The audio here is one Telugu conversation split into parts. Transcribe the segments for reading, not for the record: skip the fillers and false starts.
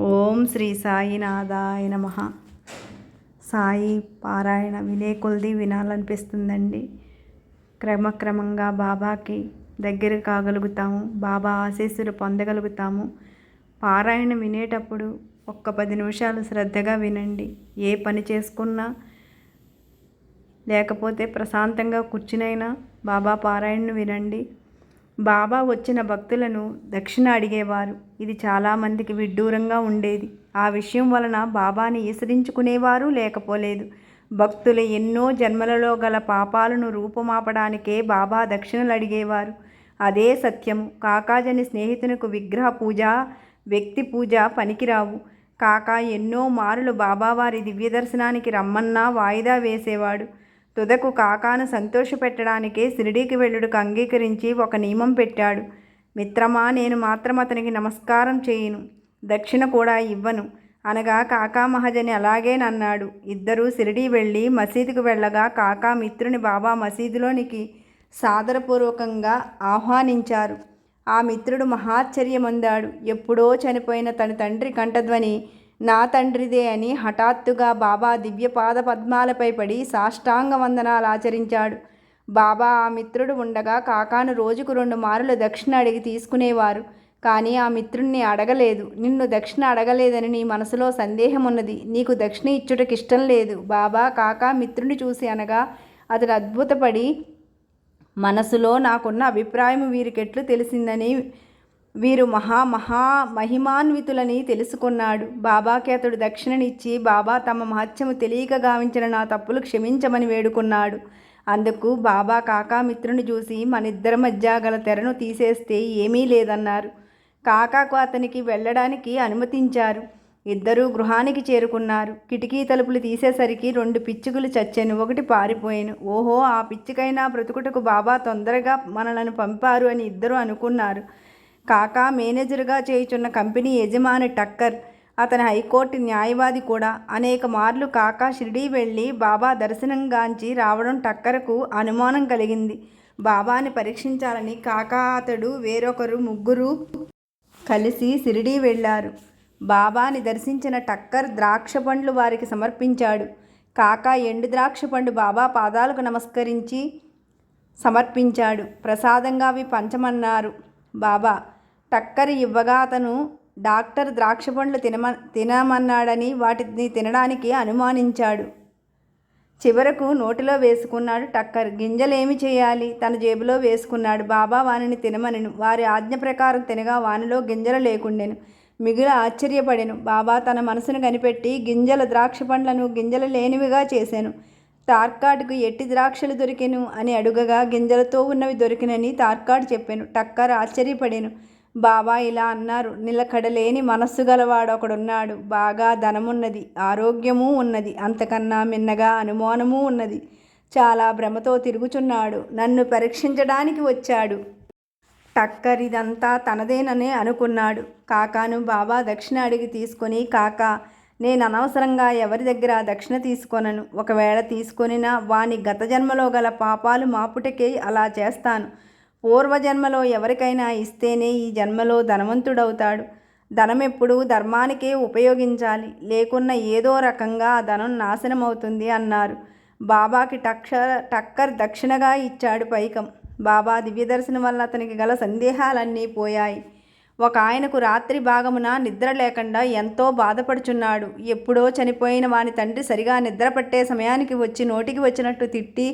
ఓం శ్రీ సాయినాథాయ నమః. సాయి పారాయణ వినే కొలది వినాలనిపిస్తుందండి. క్రమక్రమంగా బాబాకి దగ్గర కాగలుగుతాము, బాబా ఆశీస్సులు పొందగలుగుతాము. పారాయణ వినేటప్పుడు ఒక్క 10 నిమిషాలు శ్రద్ధగా వినండి. ఏ పని చేసుకున్నా లేకపోతే ప్రశాంతంగా కూర్చునైనా బాబా పారాయణను వినండి. బాబా వచ్చిన భక్తులను దక్షిణ అడిగేవారు. ఇది చాలామందికి విడ్డూరంగా ఉండేది. ఆ విషయం వలన బాబాని ఈసరించుకునేవారు లేకపోలేదు. భక్తులు ఎన్నో జన్మలలో గల పాపాలను రూపుమాపడానికే బాబా దక్షిణలు అడిగేవారు. అదే సత్యము. కాకాజని స్నేహితునికి విగ్రహ పూజ, వ్యక్తి పూజ పనికిరావు. కాకా ఎన్నో మారులు బాబావారి దివ్య దర్శనానికి రమ్మన్నా వాయిదా వేసేవాడు. తుదకు కాకాను సంతోషపెట్టడానికే షిరిడీకి వెళ్ళుటకు అంగీకరించి ఒక నియమం పెట్టాడు. మిత్రమా, నేను మాత్రం అతనికి నమస్కారం చేయను, దక్షిణ కూడా ఇవ్వను అనగా కాకా మహాజని అలాగేనన్నాడు. ఇద్దరూ షిరిడీ వెళ్ళి మసీదుకు వెళ్ళగా కాకా మిత్రుని బాబా మసీదులోనికి సాదరపూర్వకంగా ఆహ్వానించారు. ఆ మిత్రుడు మహాశ్చర్యమొందాడు. ఎప్పుడో చనిపోయిన తన తండ్రి కంఠధ్వని నా తండ్రిదే అని హఠాత్తుగా బాబా దివ్య పాద పద్మాలపై పడి సాష్టాంగ వందనాలు ఆచరించాడు. బాబా ఆ మిత్రుడు ఉండగా కాకాను రోజుకు 2 మారులు దక్షిణ అడిగి తీసుకునేవారు. కానీ ఆ మిత్రుణ్ణి అడగలేదు. నిన్ను దక్షిణ అడగలేదని నీ మనసులో సందేహం ఉన్నది, నీకు దక్షిణ ఇచ్చుటకు ఇష్టం లేదు. బాబా కాకా మిత్రుని చూసి అనగా అతడు అద్భుతపడి మనసులో నాకున్న అభిప్రాయం వీరికెట్లు తెలిసిందని, వీరు మహిమాన్వితులని తెలుసుకున్నాడు. బాబాకి అతడు దక్షిణనిచ్చి బాబా తమ మహత్యము తెలియక గావించిన నా తప్పులు క్షమించమని వేడుకున్నాడు. అందుకు బాబా కాకా మిత్రుని చూసి మనిద్దరి మధ్య గల తెరను తీసేస్తే ఏమీ లేదన్నారు. కాకాకు అతనికి వెళ్ళడానికి అనుమతించారు. ఇద్దరూ గృహానికి చేరుకున్నారు. కిటికీ తలుపులు తీసేసరికి 2 పిచ్చుకలు చచ్చెను, ఒకటి పారిపోయాను. ఓహో, ఆ పిచ్చికైనా బ్రతుకుటకు బాబా తొందరగా మనలను పంపారు అని ఇద్దరు అనుకున్నారు. కాకా మేనేజరుగా చేయుచున్న కంపెనీ యజమాని టక్కర్, అతని హైకోర్టు న్యాయవాది కూడా. అనేక మార్లు కాకా షిరిడీ వెళ్ళి బాబా దర్శనంగాంచి రావడం టక్కరకు అనుమానం కలిగింది. బాబాని పరీక్షించాలని కాకా అతడు వేరొకరు ముగ్గురు కలిసి షిరిడీ వెళ్ళారు. బాబాని దర్శించిన టక్కర్ ద్రాక్ష పండ్లు వారికి సమర్పించాడు. కాకా ఎండు ద్రాక్ష పండు బాబా పాదాలకు నమస్కరించి సమర్పించాడు. ప్రసాదంగా అవి పంచమన్నారు బాబా. టక్కర్ ఇవ్వగా అతను డాక్టర్ ద్రాక్ష పండ్లు తినమన్నాడని వాటిని తినడానికి అనుమానించాడు. చివరకు నోటిలో వేసుకున్నాడు టక్కర్. గింజలేమి చేయాలి? తన జేబులో వేసుకున్నాడు. బాబా వానిని తినమనెను. వారి ఆజ్ఞ ప్రకారం తినగా వానిలో గింజలు లేకుండెను. మిగులు ఆశ్చర్యపడెను. బాబా తన మనసును కనిపెట్టి గింజల ద్రాక్ష పండ్లను గింజలు లేనివిగా చేశాను. తార్కాడుకు ఎట్టి ద్రాక్షలు దొరికెను అని అడుగగా గింజలతో ఉన్నవి దొరికినని తార్కాడు చెప్పాను. టక్కర్ ఆశ్చర్యపడెను. బాబా ఇలా అన్నారు, నిలకడలేని మనస్సు గలవాడొకడున్నాడు. బాగా ధనమున్నది, ఆరోగ్యమూ ఉన్నది, అంతకన్నా మిన్నగా అనుమానమూ ఉన్నది. చాలా భ్రమతో తిరుగుచున్నాడు. నన్ను పరీక్షించడానికి వచ్చాడు. టక్కర్ ఇదంతా తనదేనని అనుకున్నాడు. కాకాను బాబా దక్షిణ అడిగి తీసుకొని, కాకా, నేను అనవసరంగా ఎవరి దగ్గర దక్షిణ తీసుకొనను. ఒకవేళ తీసుకొనినా వాని గత జన్మలో గల పాపాలు మాపుటకే అలా చేస్తాను. పూర్వజన్మలో ఎవరికైనా ఇస్తేనే ఈ జన్మలో ధనవంతుడవుతాడు. ధనం ఎప్పుడూ ధర్మానికే ఉపయోగించాలి, లేకున్నా ఏదో రకంగా ఆ ధనం నాశనమవుతుంది అన్నారు. బాబాకి టక్కర్ దక్షిణగా ఇచ్చాడు పైకం. బాబా దివ్యదర్శనం వల్ల అతనికి గల సందేహాలన్నీ పోయాయి. ఒక ఆయనకు రాత్రి భాగమున నిద్ర లేకుండా ఎంతో బాధపడుచున్నాడు. ఎప్పుడో చనిపోయిన వాని తండ్రి సరిగా నిద్ర పట్టే సమయానికి వచ్చి నోటికి వచ్చినట్టు తిట్టి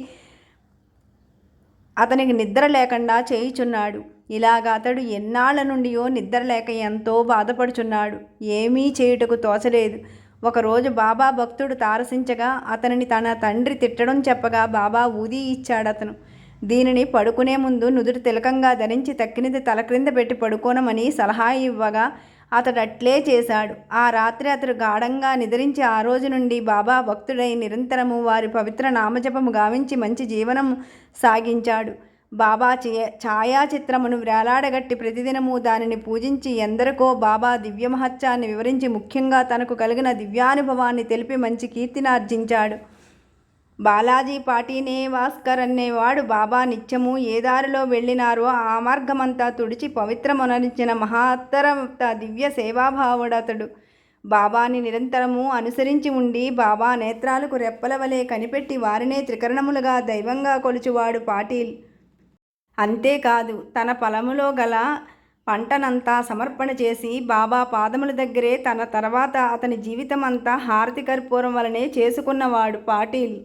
అతనికి నిద్ర లేకుండా చేయుచున్నాడు. ఇలాగా అతడు ఎన్నాళ్ళ నుండియో నిద్ర లేక ఎంతో బాధపడుచున్నాడు. ఏమీ చేయుటకు తోచలేదు. ఒకరోజు బాబా భక్తుడు తారసించగా అతనిని తన తండ్రి తిట్టడం చెప్పగా బాబా ఊది ఇచ్చాడతను. దీనిని పడుకునే ముందు నుదుటి తిలకంగా ధరించి తక్కినది తల క్రింద పెట్టి పడుకోనమని సలహా ఇవ్వగా అతడు అట్లే చేశాడు. ఆ రాత్రి అతడు గాఢంగా నిద్రించి ఆ రోజు నుండి బాబా భక్తుడై నిరంతరము వారి పవిత్ర నామజపము గావించి మంచి జీవనము సాగించాడు. బాబా ఛాయాచిత్రమును వేలాడగట్టి ప్రతిదినము దానిని పూజించి ఎందరికో బాబా దివ్య మహత్యాన్ని వివరించి ముఖ్యంగా తనకు కలిగిన దివ్యానుభవాన్ని తెలిపి మంచి కీర్తినార్జించాడు. బాలాజీ పాటినేవాస్కర్ అనేవాడు బాబా నిత్యము ఏ దారిలో వెళ్ళినారో ఆ మార్గమంతా తుడిచి పవిత్రమునరించిన మహత్తర దివ్య సేవాభావుడతడు. బాబాని నిరంతరము అనుసరించి ఉండి బాబా నేత్రాలకు రెప్పల వలె కనిపెట్టి వారినే త్రికరణములుగా దైవంగా కొలుచువాడు పాటిల్. అంతేకాదు తన పొలములో గల పంటనంతా సమర్పణ చేసి బాబా పాదముల దగ్గరే తన తర్వాత అతని జీవితం అంతా హారతి కర్పూరం వలనే చేసుకున్నవాడు పాటిల్.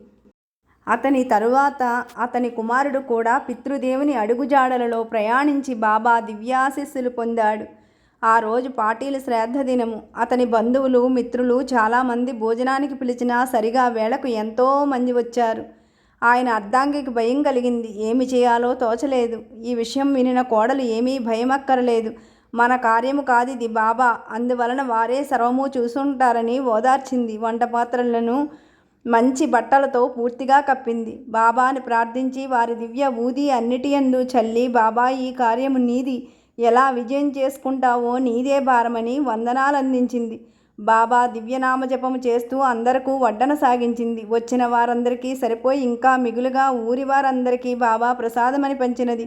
అతని తరువాత అతని కుమారుడు కూడా పితృదేవుని అడుగుజాడలలో ప్రయాణించి బాబా దివ్యాశీస్సులు పొందాడు. ఆ రోజు పాటిల్ శ్రాద్ధ దినము. అతని బంధువులు మిత్రులు చాలామంది భోజనానికి పిలిచినా సరిగా వేళకు ఎంతో మంది వచ్చారు. ఆయన అర్ధాంగికి భయం కలిగింది. ఏమి చేయాలో తోచలేదు. ఈ విషయం వినిన కోడలు ఏమీ భయమక్కరలేదు, మన కార్యము కాదిది బాబా, అందువలన వారే సర్వము చూసుంటారని ఓదార్చింది. వంట పాత్రలను మంచి బట్టలతో పూర్తిగా కప్పింది. బాబాని ప్రార్థించి వారి దివ్య ఊది అన్నిటియందు చల్లి, బాబా ఈ కార్యము నీది, ఎలా విజయం చేసుకుంటావో నీదే భారమని వందనాలందించింది. బాబా దివ్యనామజపము చేస్తూ అందరకు వడ్డన సాగించింది. వచ్చిన వారందరికీ సరిపోయి ఇంకా మిగులుగా ఊరి వారందరికీ బాబా ప్రసాదమని పంచినది.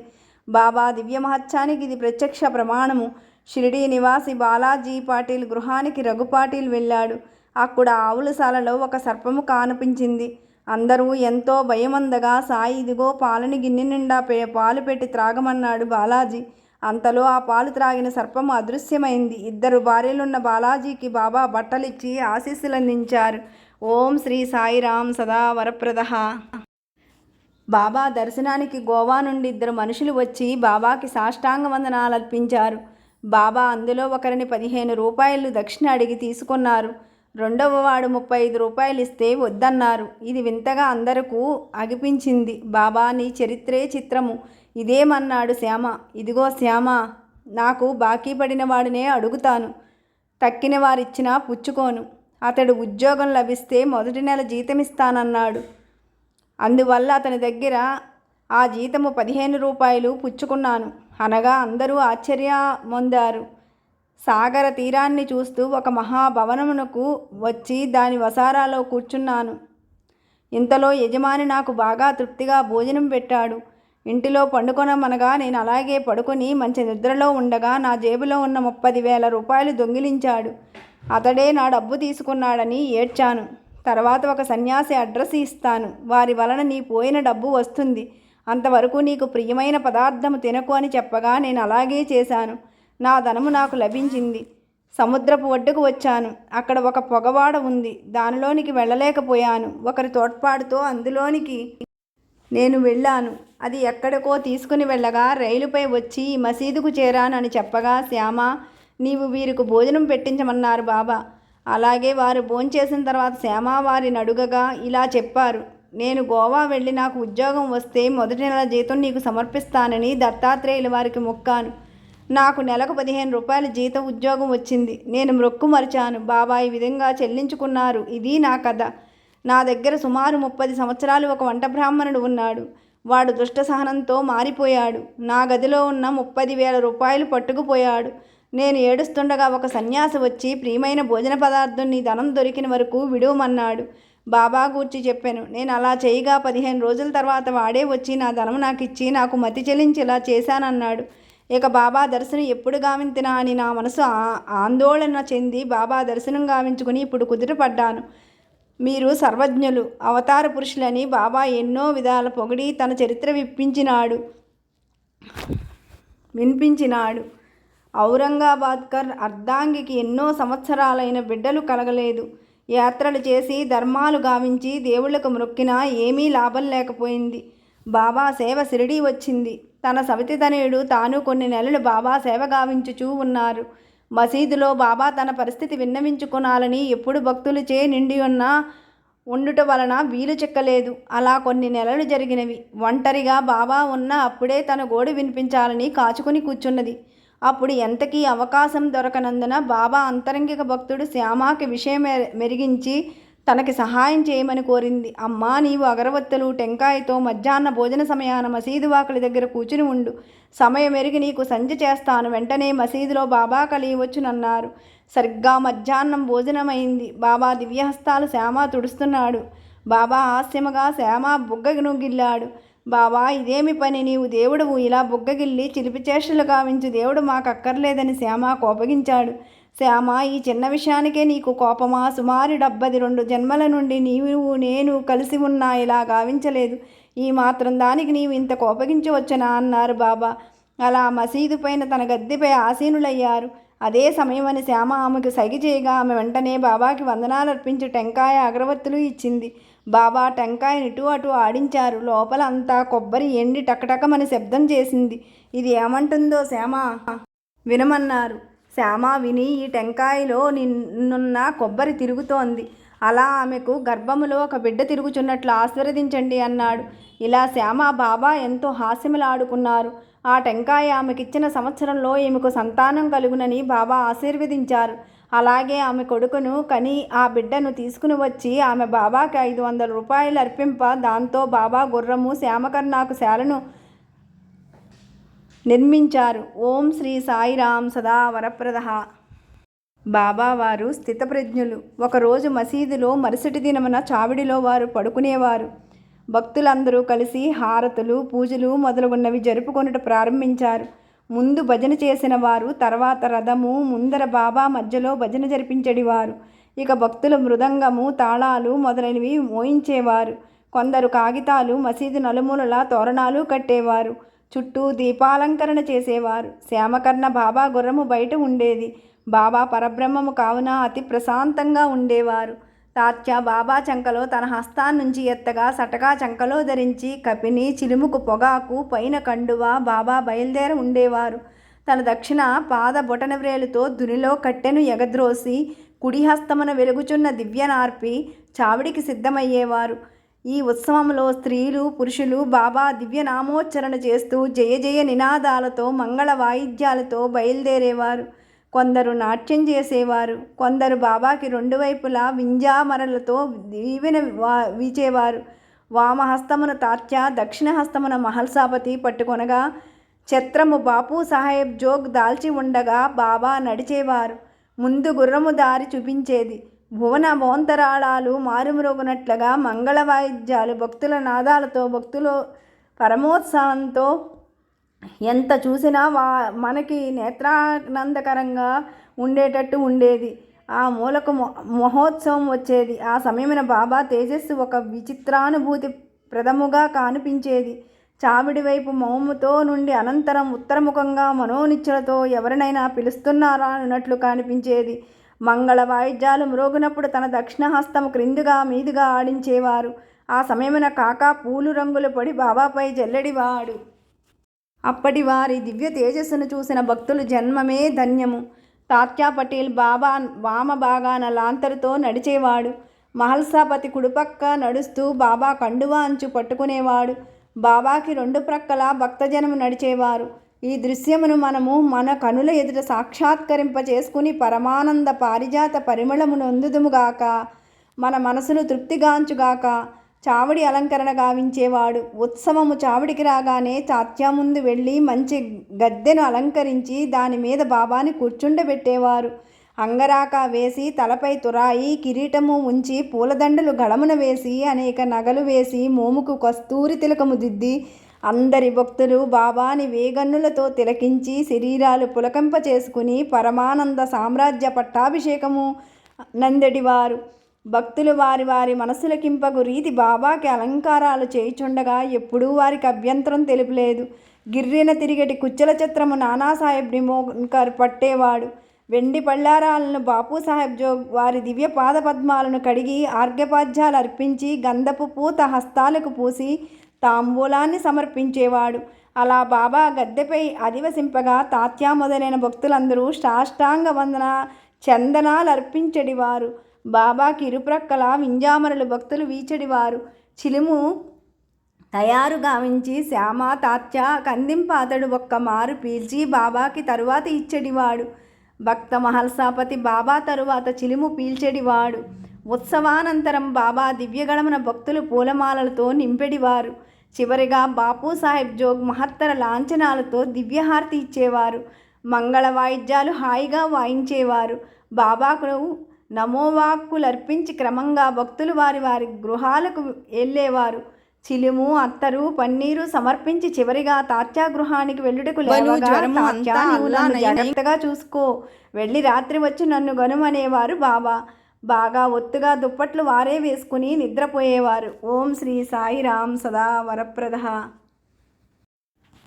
బాబా దివ్య మహత్యానికి ఇది ప్రత్యక్ష ప్రమాణము. షిరిడీ నివాసి బాలాజీ పాటిల్ గృహానికి రఘు పాటిల్ వెళ్ళాడు. అక్కడ ఆవులశాలలో ఒక సర్పము కానిపించింది. అందరూ ఎంతో భయమందగా, సాయి ఇదిగో పాలని గిన్నె నిండా పాలు పెట్టి త్రాగమన్నాడు బాలాజీ. అంతలో ఆ పాలు త్రాగిన సర్పము అదృశ్యమైంది. ఇద్దరు భార్యలున్న బాలాజీకి బాబా బట్టలిచ్చి ఆశీస్సులందించారు. ఓం శ్రీ సాయిరాం సదా వరప్రదః. బాబా దర్శనానికి గోవా నుండి ఇద్దరు మనుషులు వచ్చి బాబాకి సాష్టాంగ వందనాలు అర్పించారు. బాబా అందులో ఒకరిని 15 రూపాయలు దక్షిణ అడిగి తీసుకున్నారు. రెండవ వాడు 35 రూపాయలు ఇస్తే వద్దన్నారు. ఇది వింతగా అందరకు అగిపించింది. బాబా నీ చరిత్రే చిత్రము, ఇదేమన్నాడు శ్యామ. ఇదిగో శ్యామ, నాకు బాకీ పడిన వాడినే అడుగుతాను, తక్కిన వారిచ్చినా పుచ్చుకోను. అతడు ఉద్యోగం లభిస్తే మొదటి నెల జీతమిస్తానన్నాడు. అందువల్ల అతని దగ్గర ఆ జీతము 15 రూపాయలు పుచ్చుకున్నాను అనగా అందరూ ఆశ్చర్యమొందారు. సాగర తీరాన్ని చూస్తూ ఒక మహాభవనమునకు వచ్చి దాని వసారాలో కూర్చున్నాను. ఇంతలో యజమాని నాకు బాగా తృప్తిగా భోజనం పెట్టాడు. ఇంటిలో పండుకొనమనగా నేను అలాగే పడుకొని మంచి నిద్రలో ఉండగా నా జేబులో ఉన్న 30,000 రూపాయలు దొంగిలించాడు. అతడే నా డబ్బు తీసుకున్నాడని ఏడ్చాను. తర్వాత ఒక సన్యాసి అడ్రస్ ఇస్తాను, వారి వలన నీ పోయిన డబ్బు వస్తుంది, అంతవరకు నీకు ప్రియమైన పదార్థము తినకు అని చెప్పగా నేను అలాగే చేశాను. నా ధనము నాకు లభించింది. సముద్రపు ఒడ్డుకు వచ్చాను. అక్కడ ఒక పొగవాడ ఉంది. దానిలోనికి వెళ్ళలేకపోయాను. ఒకరి తోడ్పాటుతో అందులోనికి నేను వెళ్ళాను. అది ఎక్కడికో తీసుకుని వెళ్ళగా రైలుపై వచ్చి ఈ మసీదుకు చేరాను అని చెప్పగా, శ్యామ నీవు వీరికి భోజనం పెట్టించమన్నారు బాబా. అలాగే వారు భోంచేసిన తర్వాత శ్యామ వారిని అడుగగా ఇలా చెప్పారు, నేను గోవా వెళ్ళి నాకు ఉద్యోగం వస్తే మొదటి నెల జీతం నీకు సమర్పిస్తానని దత్తాత్రేయుల వారికి మొక్కాను. నాకు నెలకు 15 రూపాయల జీతం ఉద్యోగం వచ్చింది. నేను మొక్కు మరిచాను. బాబా ఈ విధంగా చెల్లించుకున్నారు. ఇది నా కథ. నా దగ్గర సుమారు 30 సంవత్సరాలు ఒక వంట బ్రాహ్మణుడు ఉన్నాడు. వాడు దుష్ట సహనంతో మారిపోయాడు. నా గదిలో ఉన్న 30,000 రూపాయలు పట్టుకుపోయాడు. నేను ఏడుస్తుండగా ఒక సన్యాసి వచ్చి ప్రియమైన భోజన పదార్థం నీ ధనం దొరికిన వరకు విడువమన్నాడు. బాబా గూర్చి చెప్పాను. నేను అలా చేయగా 15 రోజుల తర్వాత వాడే వచ్చి నా ధనం నాకు ఇచ్చి నాకు మతి చెల్లించి ఇలా చేశానన్నాడు. ఇక బాబా దర్శనం ఎప్పుడు గావింతినా అని నా మనసు ఆందోళన చెంది బాబా దర్శనం గావించుకుని ఇప్పుడు కుదుటపడ్డాను. మీరు సర్వజ్ఞులు, అవతార పురుషులని బాబా ఎన్నో విధాల పొగిడి తన చరిత్ర వినిపించినాడు. ఔరంగాబాద్కర్ అర్ధాంగికి ఎన్నో సంవత్సరాలైన బిడ్డలు కలగలేదు. యాత్రలు చేసి ధర్మాలు గావించి దేవుళ్లకు మొక్కినా ఏమీ లాభం లేకపోయింది. బాబా సేవ షిరిడీ వచ్చింది. తన సవితితనయుడు తాను కొన్ని నెలలు బాబా సేవ గావించుచూ ఉన్నారు. మసీదులో బాబా తన పరిస్థితి విన్నవించుకోనాలని ఎప్పుడు భక్తులచే నిండి ఉండుట వలన వీలు చిక్కలేదు. అలా కొన్ని నెలలు జరిగినవి. ఒంటరిగా బాబా ఉన్న అప్పుడే తన గోడు వినిపించాలని కాచుకుని కూర్చున్నది. అప్పుడు ఎంతకీ అవకాశం దొరకనందున బాబా అంతరంగిక భక్తుడు శ్యామకి విషయం మెరిగించి తనకి సహాయం చేయమని కోరింది. అమ్మా, నీవు అగరవత్తులు టెంకాయతో మధ్యాహ్న భోజన సమయాన మసీదు వాకిలి దగ్గర కూర్చుని ఉండు. సమయం ఎరిగి నీకు సంధ్య చేస్తాను. వెంటనే మసీదులో బాబా కలియవచ్చునన్నారు. సరిగ్గా మధ్యాహ్నం భోజనమైంది. బాబా దివ్యహస్తాలు శ్యామ తుడుస్తున్నాడు. బాబా హాస్యముగా శ్యామ బుగ్గను గిల్లాడు. బాబా, ఇదేమి పని? నీవు దేవుడువు, ఇలా బుగ్గగిల్లి చిలిపిచేష్టలు గావించు దేవుడు మాకు అక్కర్లేదని శ్యామ కోపగించాడు. శ్యామ, ఈ చిన్న విషయానికే నీకు కోపమా? సుమారు 72 జన్మల నుండి నీవు నేను కలిసి ఉన్నా ఇలా గావించలేదు. ఈ మాత్రం దానికి నీవు ఇంత కోపగించవచ్చునా అన్నారు బాబా. అలా మసీదు పైన తన గద్దెపై ఆసీనులయ్యారు. అదే సమయమని శ్యామ ఆమెకు సైగ చేయగా ఆమె వెంటనే బాబాకి వందనాలు అర్పించి టెంకాయ అగరవత్తులు ఇచ్చింది. బాబా టెంకాయని ఇటు అటు ఆడించారు. లోపల అంతా కొబ్బరి ఎండి టకటకమని శబ్దం చేసింది. ఇది ఏమంటుందో శ్యామ వినమన్నారు. శ్యామ విని, ఈ టెంకాయలో నిన్నున్న కొబ్బరి తిరుగుతోంది. అలా ఆమెకు గర్భములో ఒక బిడ్డ తిరుగుచున్నట్లు ఆశీర్వదించండి అన్నాడు. ఇలా శ్యామ బాబా ఎంతో హాస్యములాడుకున్నారు. ఆ టెంకాయ ఆమెకిచ్చిన సంవత్సరంలో ఈమెకు సంతానం కలుగునని బాబా ఆశీర్వదించారు. అలాగే ఆమె కొడుకును కని ఆ బిడ్డను తీసుకుని వచ్చి ఆమె బాబాకి 500 రూపాయలు అర్పింప, దాంతో బాబా గుర్రము శ్యామకర్ణాకు శాలను నిర్మించారు. ఓం శ్రీ సాయిరాం సదా వరప్రదః. బాబావారు స్థితప్రజ్ఞులు. ఒకరోజు మసీదులో మరుసటి దినమున చావిడిలో వారు పడుకునేవారు. భక్తులందరూ కలిసి హారతులు, పూజలు మొదలుగున్నవి జరుపుకొనుట ప్రారంభించారు. ముందు భజన చేసిన వారు, తర్వాత రథము, ముందర బాబా మధ్యలో భజన జరిపించడివారు. ఇక భక్తులు మృదంగము, తాళాలు మొదలైనవి మోయించేవారు. కొందరు కాగితాలు, మసీదు నలుమూలలా తోరణాలు కట్టేవారు. చుట్టూ దీపాలంకరణ చేసేవారు. శ్యామకర్ణ బాబా గుర్రము బయట ఉండేది. బాబా పరబ్రహ్మము కావున అతి ప్రశాంతంగా ఉండేవారు. తాత్య బాబా చంకలో తన హస్తాన్నుంచి ఎత్తగా సటకా చంకలో ధరించి కపిని, చిలుముకు పొగాకు, పైన కండువ బాబా బయలుదేర ఉండేవారు. తన దక్షిణ పాద బొటనవ్రేలుతో దునిలో కట్టెను ఎగద్రోసి కుడి హస్తమున వెలుగుచున్న దివ్యనార్పి చావిడికి సిద్ధమయ్యేవారు. ఈ ఉత్సవంలో స్త్రీలు, పురుషులు బాబా దివ్యనామోచ్చరణ చేస్తూ జయ జయ నినాదాలతో, మంగళ వాయిద్యాలతో బయలుదేరేవారు. కొందరు నాట్యం చేసేవారు. కొందరు బాబాకి 2 వైపులా వింజామరలతో దీవెన వీచేవారు. వామహస్తమున తాత్య, దక్షిణ హస్తమున మహల్సాపతి పట్టుకొనగా ఛత్రము బాపు సాహెబ్ జోగ్ దాల్చి ఉండగా బాబా నడిచేవారు. ముందు గుర్రము దారి చూపించేది. భువన మోంతరాళాలు మారుమ్రోగునట్లుగా మంగళ వాయిద్యాలు భక్తుల నాదాలతో, భక్తులు పరమోత్సాహంతో ఎంత చూసినా మనకి నేత్రానందకరంగా ఉండేటట్టు ఉండేది. ఆ మూలకు మహోత్సవం వచ్చేది. ఆ సమయమున బాబా తేజస్సు ఒక విచిత్రానుభూతి ప్రదముగా కనిపించేది. చావిడి వైపు మౌముతో నుండి అనంతరం ఉత్తరముఖంగా మనోనిచ్చలతో ఎవరినైనా పిలుస్తున్నారా అన్నట్లు కనిపించేది. మంగళ వాయిద్యాలు మ్రోగినప్పుడు తన దక్షిణ హస్తము క్రిందుగా మీదుగా ఆడించేవారు. ఆ సమయమున కాకా పూలు రంగులు పడి బాబాపై జల్లెడివాడు. అప్పటి వారి దివ్య తేజస్సును చూసిన భక్తులు జన్మమే ధన్యము. తాత్యా పటేల్ బాబా వామ భాగాన లాంతరుతో నడిచేవాడు. మహల్సాపతి కుడిపక్క నడుస్తూ బాబా కండువా అంచు పట్టుకునేవాడు. బాబాకి 2 ప్రక్కల భక్తజనము నడిచేవారు. ఈ దృశ్యమును మనము మన కనుల ఎదుట సాక్షాత్కరింప చేసుకుని పరమానంద పారిజాత పరిమళమును అందుదుముగాక, మన మనసును తృప్తిగాంచుగాక. చావిడి అలంకరణ గావించేవాడు. ఉత్సవము చావిడికి రాగానే తాత్యా ముందు వెళ్ళి మంచి గద్దెను అలంకరించి దాని మీద బాబాని కూర్చుండబెట్టేవారు. అంగరాక వేసి, తలపై తురాయి, కిరీటము ఉంచి, పూలదండలు గళమున వేసి, అనేక నగలు వేసి, మోముకు కస్తూరి తిలకము దిద్ది అందరి భక్తులు బాబాని వేగన్నులతో తిలకించి శరీరాలు పులకంప చేసుకుని పరమానంద సామ్రాజ్య పట్టాభిషేకము నందడివారు. భక్తులు వారి వారి మనసులకింపగు రీతి బాబాకి అలంకారాలు చేయుచుండగా ఎప్పుడూ వారికి అభ్యంతరం తెలుపలేదు. గిర్రిన తిరిగటి కుచ్చల చిత్రము నానాసాహెబ్ నిమోన్కర్ పట్టేవాడు. వెండి పళ్ళారాలను బాపూసాహెబ్ జోగ్ వారి దివ్య పాద పద్మాలను కడిగి ఆర్ఘ్యపాద్యాలు అర్పించి గంధపు పూత హస్తాలకు పూసి తాంబూలాన్ని సమర్పించేవాడు. అలా బాబా గద్దెపై అధివసింపగా తాత్యా మొదలైన భక్తులందరూ సాష్టాంగ వందన చందనాలు అర్పించడివారు. బాబాకి ఇరుప్రక్కల వింజామరలు భక్తులు వీచడివారు. చిలుము తయారు గావించి శ్యామ తాత్య కందింప అతడు ఒక్క మారు పీల్చి బాబాకి తరువాత ఇచ్చడివాడు. భక్త మహల్సాపతి బాబా తరువాత చిలుము పీల్చెడివాడు. ఉత్సవానంతరం బాబా దివ్యగణమున భక్తులు పూలమాలలతో నింపెడివారు. చివరిగా బాపూసాహెబ్ జోగ్ మహత్తర లాంఛనాలతో దివ్యహారతి ఇచ్చేవారు. మంగళ వాయిద్యాలు హాయిగా వాయించేవారు. బాబాకు నమోవాక్కులర్పించి క్రమంగా భక్తులు వారి వారి గృహాలకు వెళ్ళేవారు. చిలుము, అత్తరు, పన్నీరు సమర్పించి చివరిగా తాత్యాగృహానికి వెళ్ళుటకు లేవగా, తాత్యా నీవు నన్ను జాగ్రత్తగా చూసుకో, వెళ్ళి రాత్రి వచ్చి నన్ను గనుమనేవారు బాబా. బాగా ఒత్తుగా దుప్పట్లు వారే వేసుకుని నిద్రపోయేవారు. ఓం శ్రీ సాయిరాం సదా వరప్రద.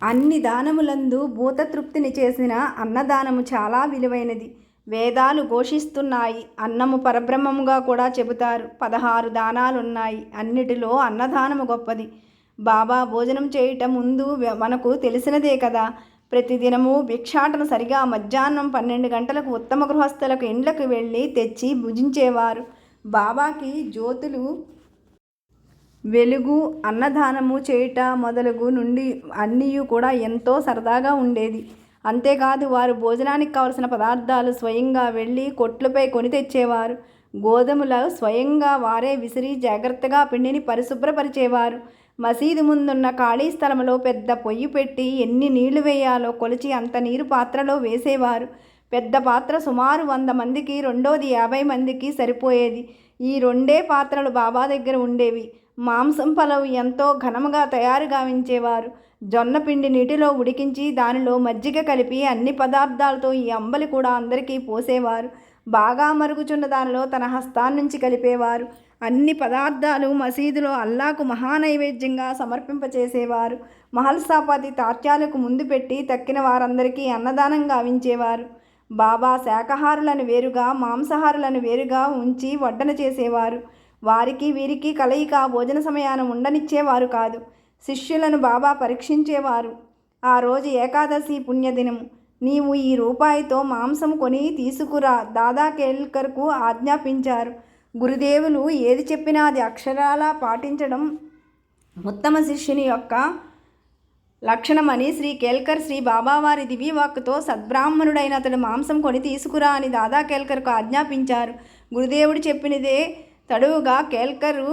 అన్ని దానములందు భూతతృప్తిని చేసిన అన్నదానము చాలా విలువైనది. వేదాలు ఘోషిస్తున్నాయి. అన్నము పరబ్రహ్మముగా కూడా చెబుతారు. 16 దానాలున్నాయి. అన్నిటిలో అన్నదానము గొప్పది. బాబా భోజనం చేయటం ముందు మనకు తెలిసినదే కదా. ప్రతిదినము భిక్షాటన సరిగా మధ్యాహ్నం 12 గంటలకు ఉత్తమ గృహస్థులకు ఇండ్లకు వెళ్ళి తెచ్చి భుజించేవారు. బాబాకి జ్యోతులు వెలుగు, అన్నదానము చేయుట మొదలగు నుండి అన్నీ కూడా ఎంతో సరదాగా ఉండేది. అంతేకాదు వారు భోజనానికి కావలసిన పదార్థాలు స్వయంగా వెళ్ళి కొట్లపై కొని తెచ్చేవారు. గోధుమలు స్వయంగా వారే విసిరి జాగ్రత్తగా పిండిని పరిశుభ్రపరిచేవారు. మసీదు ముందున్న ఖాళీ స్థలంలో పెద్ద పొయ్యి పెట్టి ఎన్ని నీళ్లు వేయాలో కొలిచి అంత నీరు పాత్రలో వేసేవారు. పెద్ద పాత్ర సుమారు 100 మందికి, రెండోది 50 మందికి సరిపోయేది. ఈ 2 పాత్రలు బాబా దగ్గర ఉండేవి. మాంసం పలవు ఎంతో ఘనముగా తయారు గావించేవారు. జొన్న పిండి నీటిలో ఉడికించి దానిలో మజ్జిగ కలిపి అన్ని పదార్థాలతో ఈ అంబలి కూడా అందరికీ పోసేవారు. బాగా మరుగుచున్న దానిలో తన హస్తాన్నించి కలిపేవారు. అన్ని పదార్థాలు మసీదులో అల్లాకు మహానైవేద్యంగా సమర్పింపచేసేవారు. మహల్సాపతి తాత్యాలకు ముందు పెట్టి తక్కిన వారందరికీ అన్నదానం గావించేవారు. బాబా శాకాహారులను వేరుగా, మాంసాహారులను వేరుగా ఉంచి వడ్డన చేసేవారు. వారికి వీరికి కలయిక భోజన సమయాన్ని ఉండనిచ్చేవారు కాదు. శిష్యులను బాబా పరీక్షించేవారు. ఆ రోజు ఏకాదశి పుణ్యదినము. నీవు ఈ రూపాయితో మాంసం కొని తీసుకురా దాదా కేల్కర్కు ఆజ్ఞాపించారు. గురుదేవులు ఏది చెప్పినా అది అక్షరాలా పాటించడం ఉత్తమ శిష్యుని యొక్క లక్షణమని శ్రీ కేల్కర్ శ్రీ బాబావారి దివ్యవాక్కుతో సద్బ్రాహ్మణుడైన అతడు మాంసం కొని తీసుకురా అని దాదా కేల్కర్కు ఆజ్ఞాపించారు. గురుదేవుడు చెప్పినదే తడువుగా కేల్కరు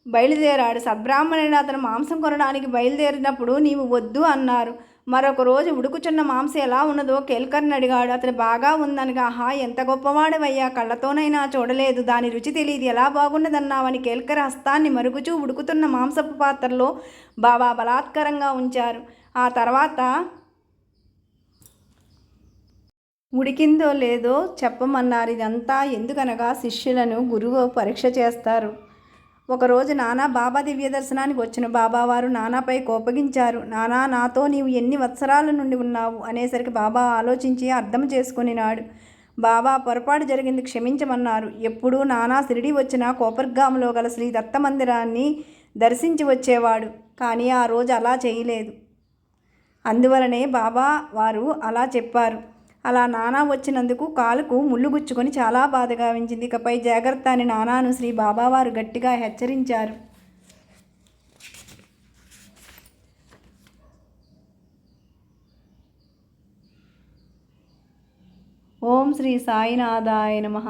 బయలుదేరాడు. సద్బ్రాహ్మణుడైన అతను మాంసం కొనడానికి బయలుదేరినప్పుడు నీవు వద్దు అన్నారు. మరొక రోజు ఉడుకుచున్న మాంసం ఎలా ఉన్నదో కేల్కర్ని అడిగాడు. అతను బాగా ఉందనగా, ఆహా ఎంత గొప్పవాడవయ్యా, కళ్ళతోనైనా చూడలేదు, దాని రుచి తెలియదు, ఎలా బాగున్నదన్నావని కేల్కర్ హస్తాన్ని మరుగుచూ ఉడుకుతున్న మాంసపు పాత్రలో బాబా బలాత్కరంగా ఉంచారు. ఆ తర్వాత ఉడికిందో లేదో చెప్పమన్నారు. ఇదంతా ఎందుకనగా శిష్యులను గురువు పరీక్ష చేస్తారు. ఒకరోజు నానా బాబా దివ్య దర్శనానికి వచ్చిన బాబావారు నానాపై కోపగించారు. నానా, నాతో నీవు ఎన్ని వత్సరాల నుండి ఉన్నావు అనేసరికి బాబా ఆలోచించి అర్థం చేసుకునినాడు. బాబా పొరపాటు జరిగింది, క్షమించమన్నారు. ఎప్పుడూ నానా షిరిడి వచ్చిన కోపర్గాంలో గల శ్రీ దత్త మందిరాన్ని దర్శించి వచ్చేవాడు. కానీ ఆ రోజు అలా చేయలేదు. అందువలనే బాబా వారు అలా చెప్పారు. అలా నానా వచ్చినందుకు కాలుకు ముళ్ళు గుచ్చుకొని చాలా బాధగా అనిపించింది. ఇకపై జాగ్రత్త అని నానాను శ్రీ బాబావారు గట్టిగా హెచ్చరించారు. ఓం శ్రీ సాయినాథాయ నమః.